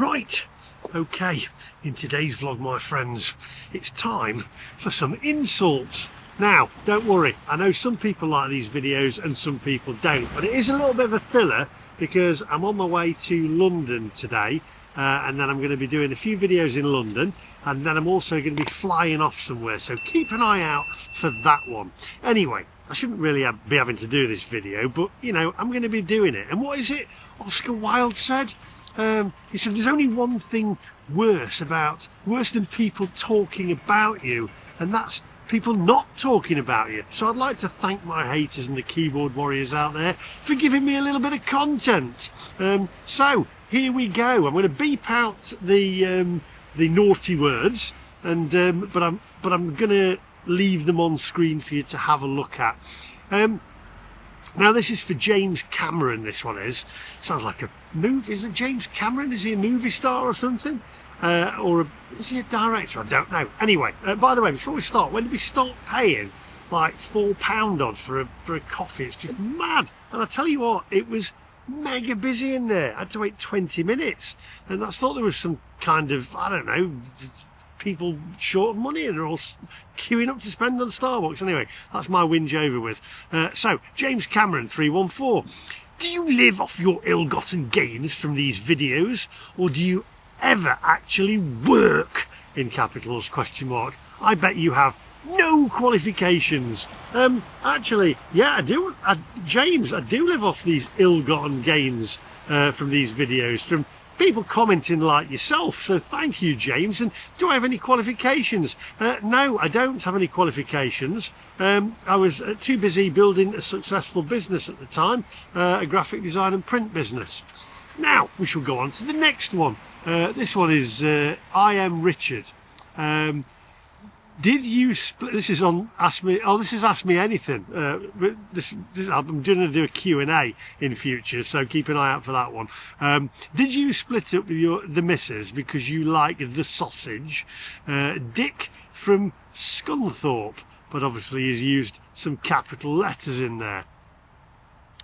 Right, okay, in today's vlog, my friends, it's time for some insults. Now, don't worry, I know some people like these videos and some people don't, but it is a little bit of a filler because I'm on my way to London today, and then I'm going to be doing a few videos in London, and then I'm also going to be flying off somewhere, so keep an eye out for that one. Anyway, I shouldn't really be having to do this video, but you know, I'm going to be doing it. And what is it Oscar Wilde said? He said there's only one thing worse than people talking about you, and that's people not talking about you. So I'd like to thank my haters and the keyboard warriors out there for giving me a little bit of content. So here we go. I'm going to beep out the naughty words, and but I'm going to leave them on screen for you to have a look at. Now this is for James Cameron. This one sounds like a movie. Is it James Cameron? Is he a movie star or something? Is he a director? I don't know. Anyway, by the way, before we start, when did we start paying like £4 odd for a coffee? It's just mad. And I tell you what, it was mega busy in there. I had to wait 20 minutes, and I thought there was some kind of, I don't know, people short of money and they're all queuing up to spend on Starbucks. Anyway, that's my whinge over with. So James Cameron 314, do you live off your ill-gotten gains from these videos, or do you ever actually work, in capitals, question mark? I bet you have no qualifications. Actually, yeah, I do. James, I do live off these ill-gotten gains from these videos, from people commenting like yourself, so thank you, James. And do I have any qualifications? No, I don't have any qualifications. I was too busy building a successful business at the time, a graphic design and print business. Now we shall go on to the next one. This one is I Am Richard. Did you split? This is on Ask Me. Oh, this is Ask Me Anything. I'm going to do a Q&A in future, so keep an eye out for that one. Did you split up with the missus because you like the sausage? Dick from Scunthorpe, but obviously he's used some capital letters in there.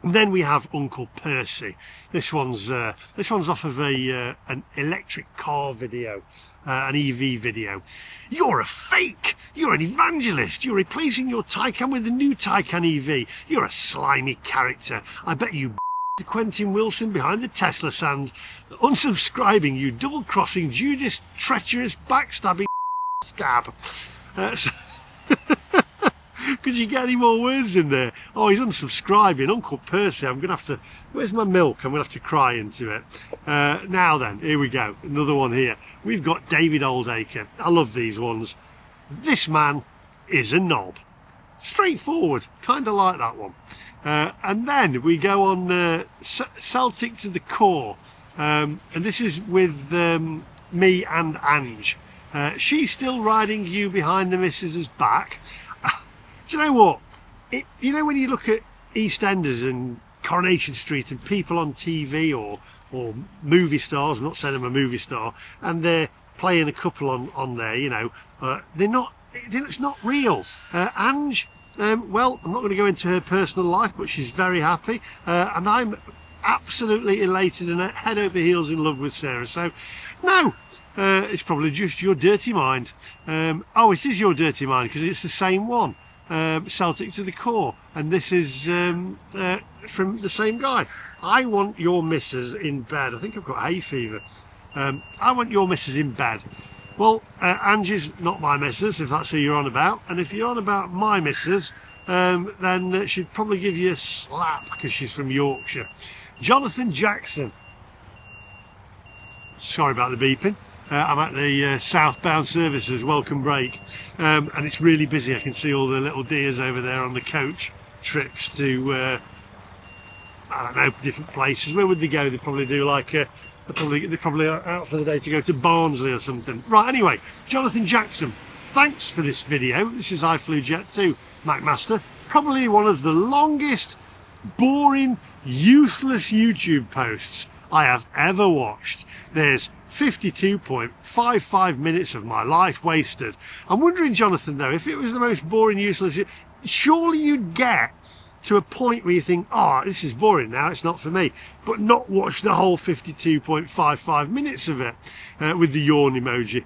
And then we have Uncle Percy. This one's off of an electric car video, an EV video. You're a fake. You're an evangelist. You're replacing your Taycan with the new Taycan EV. You're a slimy character. I bet you Quentin Wilson behind the Tesla stand. Unsubscribing, you double-crossing, Judas, treacherous, backstabbing scab. Could you get any more words in there? Oh, he's unsubscribing. Uncle Percy, I'm going to have to... Where's my milk? I'm going to have to cry into it. Now then, here we go. Another one here. We've got David Oldacre. I love these ones. This man is a knob. Straightforward. Kind of like that one. And then we go on Celtic to the core. And this is with me and Ange. She's still riding you behind the missus's back. Do you know what? You know when you look at EastEnders and Coronation Street and people on TV or movie stars, I'm not saying I'm a movie star, and they're playing a couple on there, you know, it's not real. Ange, well, I'm not going to go into her personal life, but she's very happy, and I'm absolutely elated and head over heels in love with Sarah. So, no. It's probably just your dirty mind. Oh, it is your dirty mind because it's the same one. Celtic to the core, and this is from the same guy. I want your missus in bed. I think I've got hay fever. I want your missus in bed. Well, Angie's not my missus, if that's who you're on about, and if you're on about my missus, then she'd probably give you a slap because she's from Yorkshire. Jonathan Jackson. Sorry about the beeping. I'm at the southbound services welcome break, and it's really busy. I can see all the little deers over there on the coach trips to I don't know, different places. Where would they go? They'd probably do like they're probably out for the day to go to Barnsley or something. Right, anyway, Jonathan Jackson, thanks for this video. This is I Flew Jet 2 MacMaster. Probably one of the longest, boring, useless YouTube posts I have ever watched. There's 52.55 minutes of my life wasted. I'm wondering, Jonathan, though, if it was the most boring, useless, surely you'd get to a point where you think, oh, this is boring now, it's not for me, but not watch the whole 52.55 minutes of it with the yawn emoji.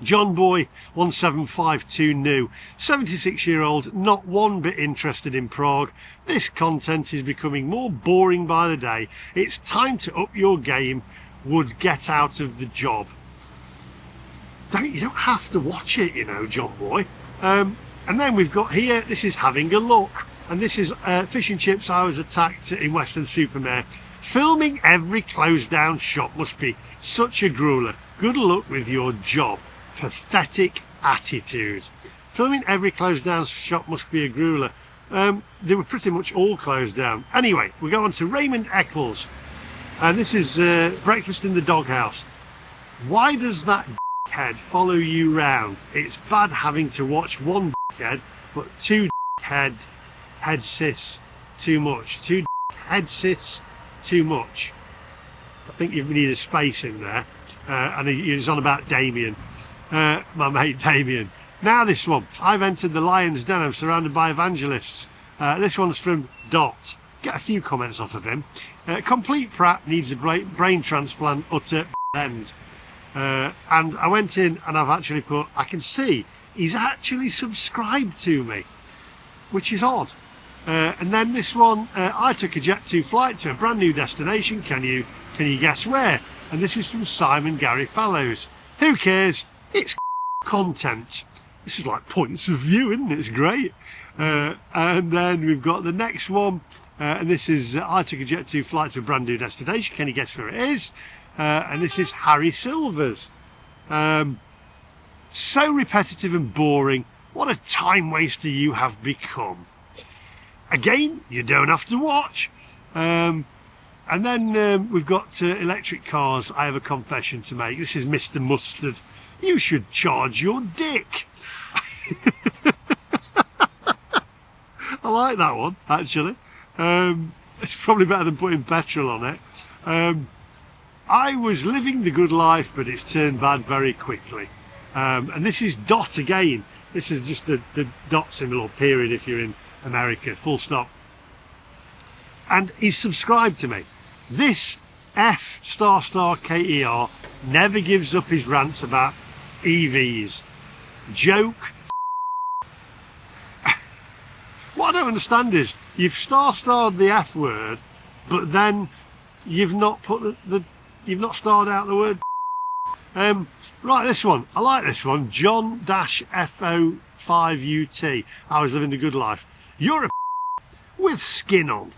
John Boy 1752 new, 76-year-old, not one bit interested in Prague. This content is becoming more boring by the day. It's time to up your game. Would get out of the job. You don't have to watch it, you know, John Boy. And then we've got here, this is having a look. And this is fish and chips I was attacked in Weston-super-Mare. Filming every closed down shop must be such a grueler. Good luck with your job. Pathetic attitude. Filming every closed down shop must be a grueler. They were pretty much all closed down. Anyway, we go on to Raymond Eccles. And this is breakfast in the doghouse. Why does that head follow you round? It's bad having to watch one head, but two head sis too much. Two head sis too much. I think you need a space in there. And he's on about Damien, my mate Damien. Now this one. I've entered the lion's den. I'm surrounded by evangelists. This one's from Dot. Get a few comments off of him. Complete prat needs a brain transplant, utter end. And I went in and I've actually put, I can see he's actually subscribed to me, which is odd. And then this one, I took a Jet2 flight to a brand new destination. Can you guess where? And this is from Simon Gary Fallows. Who cares? It's content. This is like points of view, isn't it? It's great. And then we've got the next one. And this is, I took a Jet2 flight to a brand new destination. Can you guess where it is? And this is Harry Silvers. So repetitive and boring. What a time waster you have become. Again, you don't have to watch. And then we've got electric cars. I have a confession to make. This is Mr. Mustard. You should charge your dick. I like that one, actually. It's probably better than putting petrol on it. I was living the good life, but it's turned bad very quickly. And this is Dot again. This is just the dot symbol or period if you're in America, full stop. And he's subscribed to me. This F **KER never gives up his rants about EVs. Joke. What I don't understand is you've starred the F word, but then you've not put you've not starred out the word. Right, this one. I like this one. John-FO5UT. I was living the good life. You're a with skin on.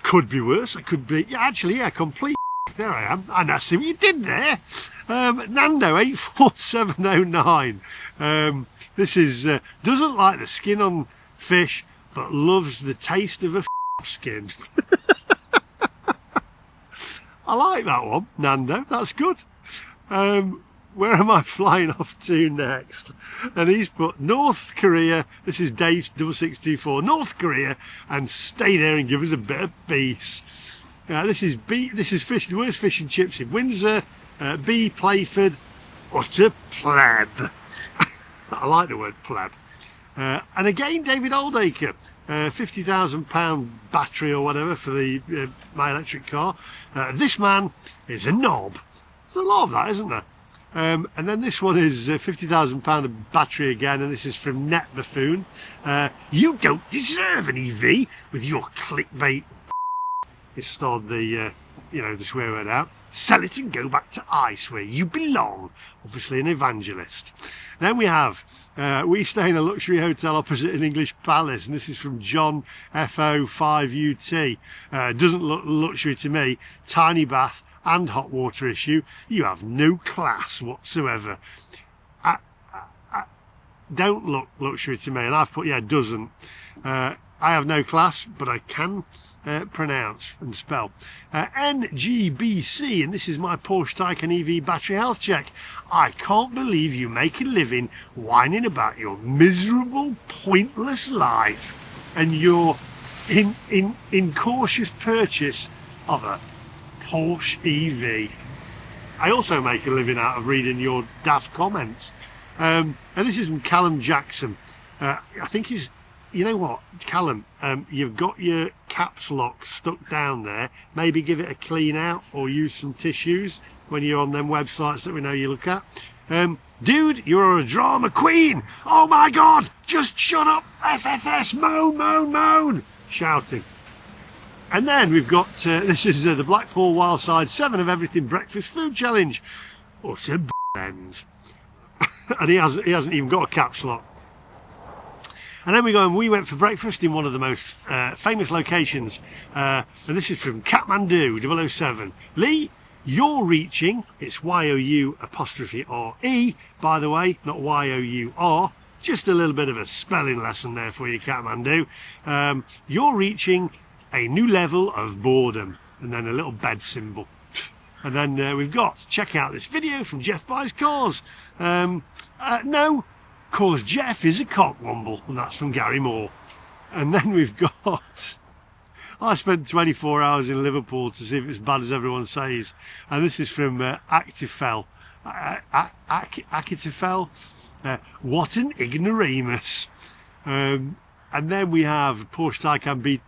Could be worse. It could be. Yeah, actually, yeah, complete. There I am. And I see what you did there. Nando84709. This is doesn't like the skin on fish, but loves the taste of a skin. I like that one, Nando. That's good. Where am I flying off to next? And he's put North Korea. This is Dave 6624. North Korea, and stay there and give us a bit of peace. This is B. This is the worst fish and chips in Windsor. B. Playford. Utter pleb. I like the word pleb. And again, David Oldacre. £50,000 battery or whatever for the my electric car. This man is a knob. There's a lot of that, isn't there? And then this one is £50,000 of battery again, and this is from Net Buffoon. You don't deserve an EV with your clickbait. It starred the the swear word out. Sell it and go back to ICE where you belong. Obviously an evangelist. Then we have we stay in a luxury hotel opposite an English palace, and this is from John FO5UT. Doesn't look luxury to me. Tiny bath and hot water issue. You have no class whatsoever. Don't look luxury to me. And I've put, yeah, doesn't. I have no class, but I can pronounce and spell. NGBC, and this is my Porsche Taycan EV battery health check. I can't believe you make a living whining about your miserable, pointless life and your incautious purchase of a Porsche EV. I also make a living out of reading your daft comments. And this is from Callum Jackson. I think he's you know what, Callum, you've got your caps lock stuck down there. Maybe give it a clean out or use some tissues when you're on them websites that we know you look at. Dude, you're a drama queen. Oh my God, just shut up. FFS, moan, moan, moan. Shouting. And then we've got, this is the Blackpool Wildside 7 of Everything Breakfast Food Challenge. Utter end. And he hasn't even got a caps lock. And then we went for breakfast in one of the most famous locations. And this is from Kathmandu 007. Lee, you're reaching, it's Y-O-U''RE, by the way, not Y-O-U-R. Just a little bit of a spelling lesson there for you, Kathmandu. You're reaching a new level of boredom. And then a little bed symbol. And then we've got, check out this video from Jeff Buys Cars. No, cause Jeff is a cockwomble, and that's from Gary Moore. And then we've got, I spent 24 hours in Liverpool to see if it's as bad as everyone says. And this is from Actifel. Actifel. What an ignoramus. And then we have Porsche Taycan B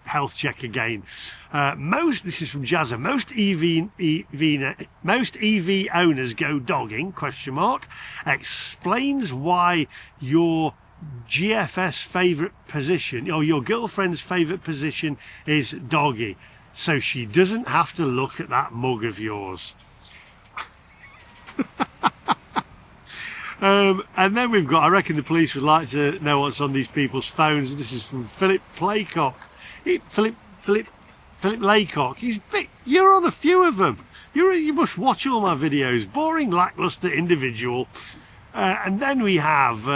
health check again. This is from Jazza. Most EV owners go dogging, ? Explains why your GFS favourite position, or your girlfriend's favourite position is doggy. So she doesn't have to look at that mug of yours. And then we've got, I reckon the police would like to know what's on these people's phones. This is from Philip Laycock. Philip Laycock. He's big. You're on a few of them. You must watch all my videos. Boring, lackluster individual. And then we have,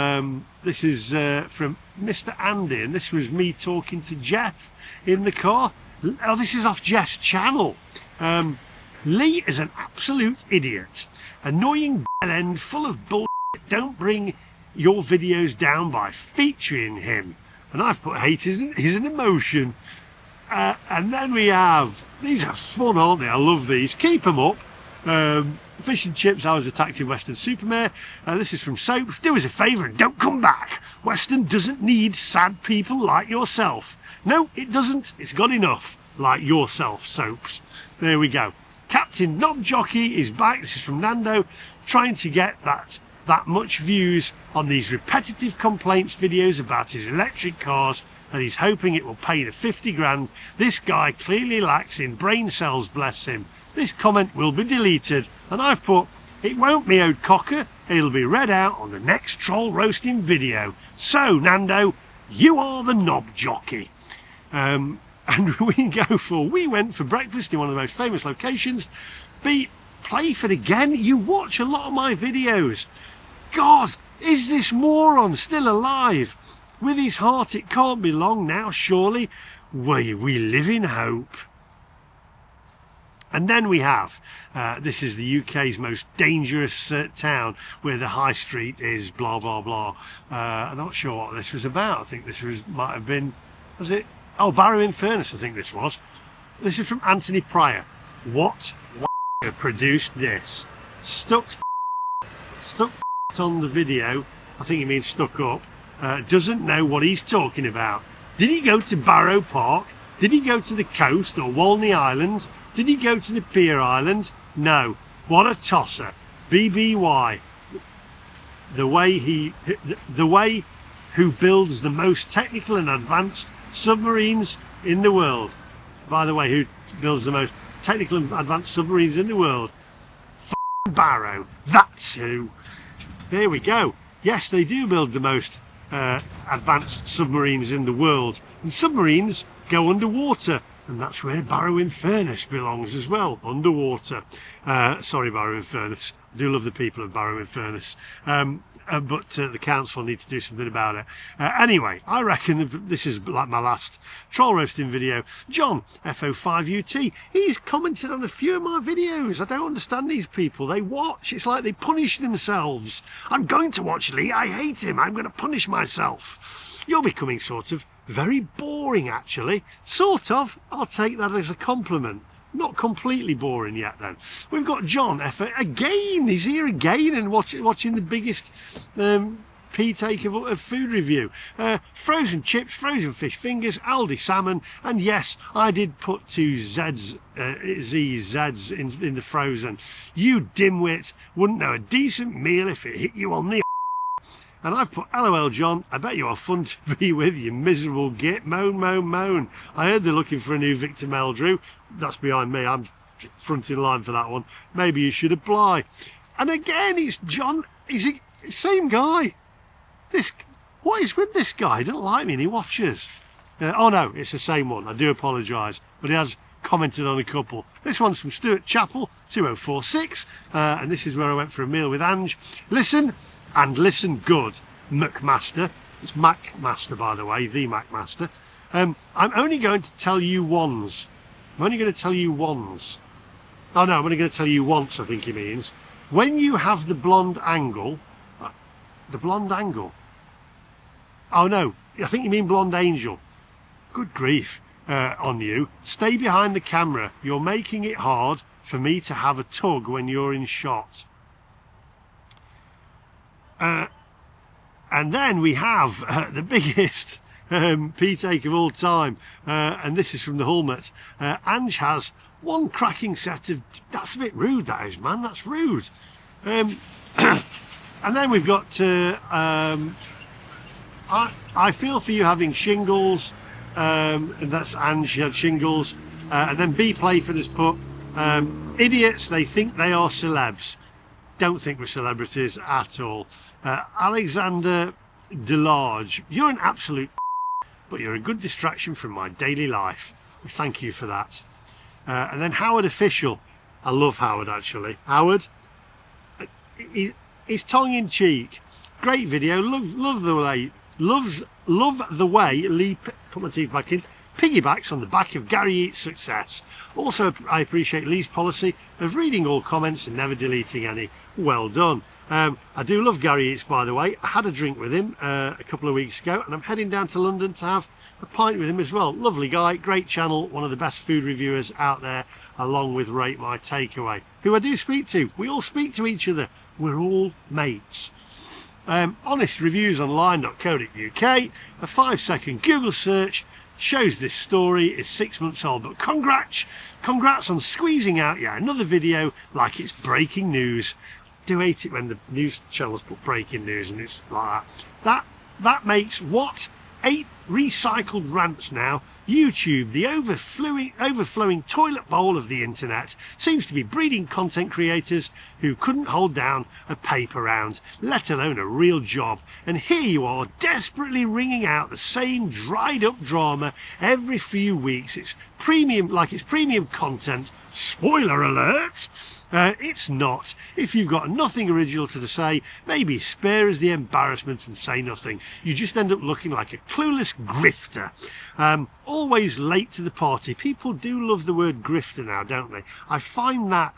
this is from Mr. Andy, and this was me talking to Jeff in the car. Oh, this is off Jeff's channel. Lee is an absolute idiot. Annoying bellend full of bullshit. Don't bring your videos down by featuring him. And I've put hate is an emotion. And then we have, these are fun, aren't they? I love these. Keep them up. Fish and chips, I was attacked in Western Supermare. This is from Soaps. Do us a favour and don't come back. Western doesn't need sad people like yourself. No, it doesn't. It's got enough. Like yourself, Soaps. There we go. Captain Knob Jockey is back. This is from Nando. Trying to get that much views on these repetitive complaints videos about his electric cars, and he's hoping it will pay the 50 grand. This guy clearly lacks in brain cells, bless him. This comment will be deleted, and I've put, it won't be Ode Cocker, it'll be read out on the next troll roasting video. So Nando, you are the knob jockey. And we went for breakfast in one of the most famous locations. B, Playford again. You watch a lot of my videos. God, is this moron still alive? With his heart, it can't be long now, surely. We live in hope. And then we have, this is the UK's most dangerous town, where the high street is blah, blah, blah. I'm not sure what this was about. I think might have been, was it? Oh, Barrow-in-Furness, I think this was. This is from Anthony Pryor. What produced this? Stuck on the video, I think he means stuck up, doesn't know what he's talking about. Did he go to Barrow Park? Did he go to the coast or Walney Island? Did he go to the Pier Island? No. What a tosser. BBY. The way who builds the most technical and advanced submarines in the world. By the way, who builds the most technical and advanced submarines in the world? Barrow. That's who. There we go. Yes, they do build the most advanced submarines in the world. And submarines go underwater. And that's where Barrow-in-Furness belongs as well, underwater. Sorry, Barrow-in-Furness. I do love the people of Barrow-in-Furness. But the council need to do something about it. Anyway, I reckon this is like my last troll roasting video. John, FO5UT, he's commented on a few of my videos. I don't understand these people. They watch. It's like they punish themselves. I'm going to watch Lee. I hate him. I'm going to punish myself. You're becoming sort of very boring, actually. Sort of. I'll take that as a compliment. Not completely boring yet then. We've got John F again. He's here again and watching the biggest P-take of food review. Frozen chips, frozen fish fingers, Aldi salmon, and yes, I did put two Z's in the frozen. You dimwit wouldn't know a decent meal if it hit you on the... And I've put, LOL John, I bet you are fun to be with, you miserable git. Moan, moan, moan. I heard they're looking for a new Victor Meldrew. That's behind me, I'm front in line for that one. Maybe you should apply. And again, it's John, he's the same guy. What is with this guy? He doesn't like me and he watches. Oh no, it's the same one, I do apologise. But he has commented on a couple. This one's from Stuart Chappell, 2046. And this is where I went for a meal with Ange. Listen, and listen good, MacMaster. It's MacMaster, by the way, the MacMaster. I'm only going to tell you once. I'm only going to tell you once. Oh no, I'm only going to tell you once, I think he means. When you have the blonde angle... The blonde angle? Oh no, I think you mean blonde angel. Good grief on you. Stay behind the camera. You're making it hard for me to have a tug when you're in shot. And then we have the biggest P-take of all time, and this is from the Hulmet. Ange has one cracking set of... That's a bit rude, that is, man, that's rude. And then we've got I feel for you having shingles, and that's Ange, she had shingles. And then B Playford has put idiots, they think they are celebs. Don't think we're celebrities at all. Alexander Delarge, you're an absolute but you're a good distraction from my daily life. Thank you for that. And then Howard Official. I love Howard, actually. Howard, he's tongue-in-cheek. Great video. Love the way Lee, put my teeth back in, piggybacks on the back of Gary Eats' success. Also, I appreciate Lee's policy of reading all comments and never deleting any. Well done. I do love Gary Eats, by the way. I had a drink with him a couple of weeks ago, and I'm heading down to London to have a pint with him as well. Lovely guy, great channel, one of the best food reviewers out there, along with Rate My Takeaway, who I do speak to. We all speak to each other. We're all mates. Honestreviewsonline.co.uk, a 5-second Google search shows this story is 6 months old, but congrats on squeezing out yet another video like it's breaking news. Do hate it when the news channels put breaking news and it's like that. That makes what? 8 recycled rants now. YouTube, the overflowing toilet bowl of the internet, seems to be breeding content creators who couldn't hold down a paper round, let alone a real job. And here you are, desperately wringing out the same dried up drama every few weeks. It's premium, like it's premium content. Spoiler alert! It's not. If you've got nothing original to say, maybe spare us the embarrassment and say nothing. You just end up looking like a clueless grifter. Always late to the party. People do love the word grifter now, don't they? I find that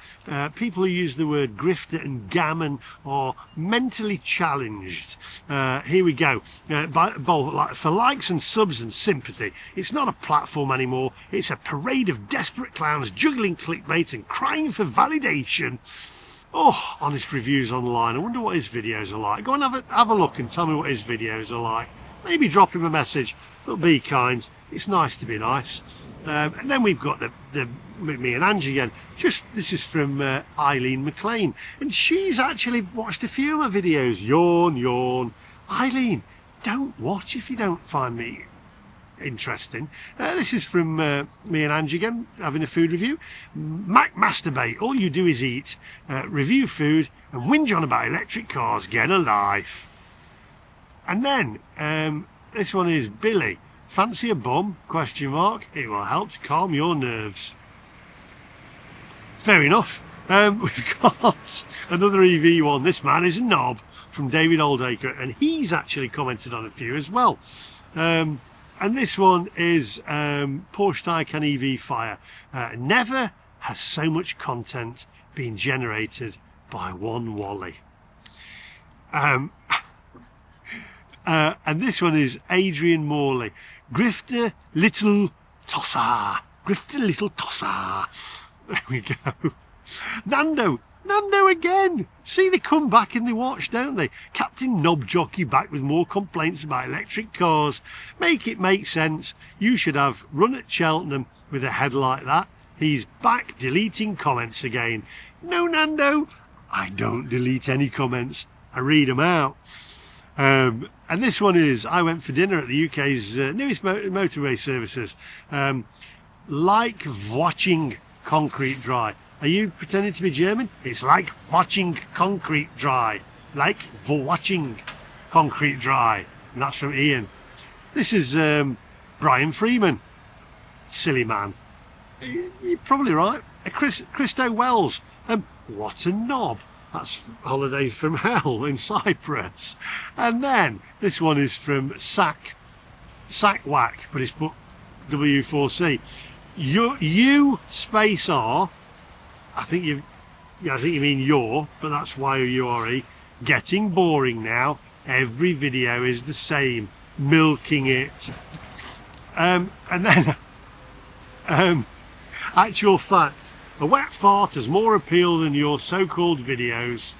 people who use the word grifter and gammon are mentally challenged. Here we go. For likes and subs and sympathy. It's not a platform anymore. It's a parade of desperate clowns juggling clickbait and crying for validation. Oh, Honest Reviews Online. I wonder what his videos are like. Go and have a look and tell me what his videos are like. Maybe drop him a message, but be kind. It's nice to be nice. And then we've got me and Angie again. This is from Eileen McLean, and she's actually watched a few of my videos. Yawn, yawn. Eileen, don't watch if you don't find me interesting. This is from me and Angie again, having a food review. MacMaster, all you do is eat, review food, and whinge on about electric cars. Get a life. And then this one is Billy. Fancy a bum? Question mark. It will help to calm your nerves. Fair enough. We've got another EV one. This man is a knob, from David Oldacre, and he's actually commented on a few as well. And this one is Porsche Taycan EV Fire. Never has so much content been generated by one Wally. And this one is Adrian Morley. Grifter Little Tosser. Grifter Little Tosser. There we go. Nando again. See, they come back and they watch, don't they? Captain Knob Jockey back with more complaints about electric cars. Make it make sense. You should have run at Cheltenham with a head like that. He's back deleting comments again. No, Nando, I don't delete any comments. I read them out. And this one is, I went for dinner at the UK's newest motorway services. Like watching concrete dry. Are you pretending to be German? It's like watching concrete dry. Like watching concrete dry. And that's from Ian. This is Brian Freeman. Silly man. You're probably right. Christo Wells. What a knob. That's Holidays from Hell in Cyprus. And then this one is from Sack Whack, but it's put W4C. You space R. I think you mean your, but that's Y-O-U-R-E. Getting boring now. Every video is the same. Milking it. And then actual fact, a wet fart has more appeal than your so-called videos.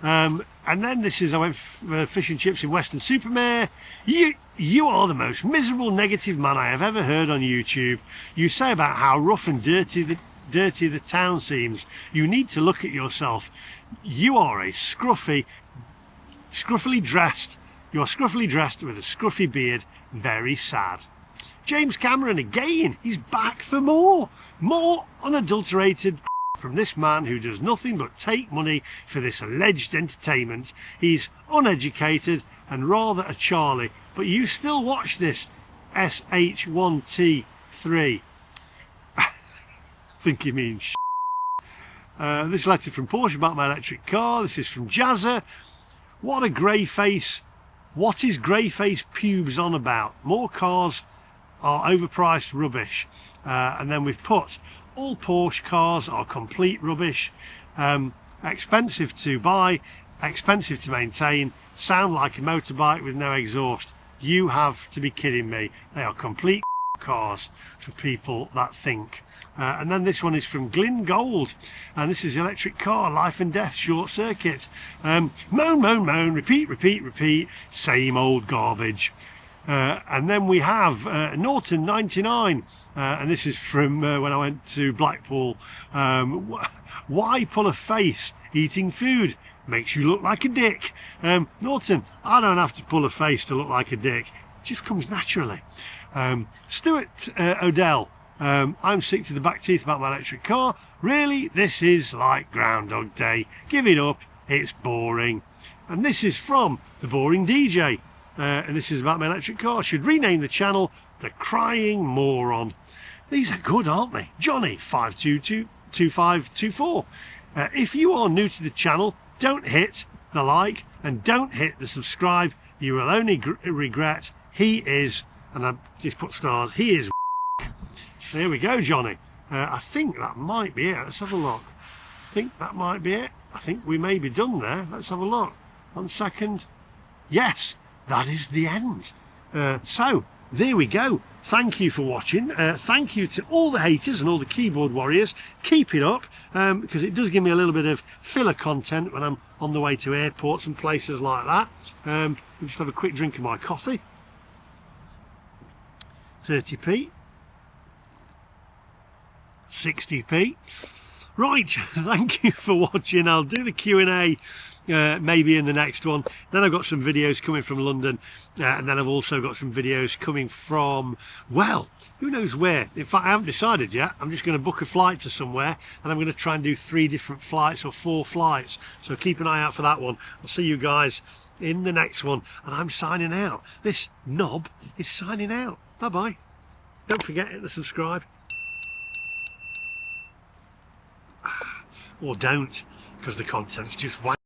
And then this is, I went for fish and chips in Western Supermare. You are the most miserable negative man I have ever heard on YouTube. You say about how rough and dirty the town seems. You need to look at yourself. You are a scruffily dressed. You are scruffily dressed with a scruffy beard. Very sad. James Cameron again. He's back for more unadulterated from this man who does nothing but take money for this alleged entertainment. He's uneducated and rather a Charlie, but you still watch this SH1T3. I think he means this letter from Porsche about my electric car. This is from Jazza. What a grey face. What is grey face pubes on about? More cars are overpriced rubbish. And then we've put all Porsche cars are complete rubbish, expensive to buy, expensive to maintain, sound like a motorbike with no exhaust. You have to be kidding me. They are complete cars for people that think. And then this one is from Glyn Gold, and this is electric car, life and death, short circuit. Moan, moan, moan, repeat, repeat, repeat, same old garbage. And then we have Norton 99, and this is from when I went to Blackpool. Why pull a face eating food? Makes you look like a dick. Norton, I don't have to pull a face to look like a dick. It just comes naturally. Stuart Odell, I'm sick to the back teeth about my electric car. Really, this is like Groundhog Day. Give it up, it's boring. And this is from the Boring DJ. And this is about my electric car. Should rename the channel The Crying Moron. These are good, aren't they? Johnny 5222524. If you are new to the channel, don't hit the like and don't hit the subscribe. You will only regret. He is, and I just put stars, he is. There we go, Johnny. I think that might be it. Let's have a look. I think that might be it. I think we may be done there. Let's have a look. 1 second. Yes. That is the end. So there we go. Thank you for watching. Thank you to all the haters and all the keyboard warriors. Keep it up, because it does give me a little bit of filler content when I'm on the way to airports and places like that. We'll just have a quick drink of my coffee. 30p. 60p. Right, thank you for watching. I'll do the Q&A maybe in the next one. Then I've got some videos coming from London, and then I've also got some videos coming from, well, who knows where. In fact, I haven't decided yet. I'm just going to book a flight to somewhere, and I'm going to try and do 3 different flights or 4 flights. So keep an eye out for that one. I'll see you guys in the next one, and I'm signing out. This knob is signing out. Bye bye. Don't forget to hit the subscribe. Or don't, because the content's just wank.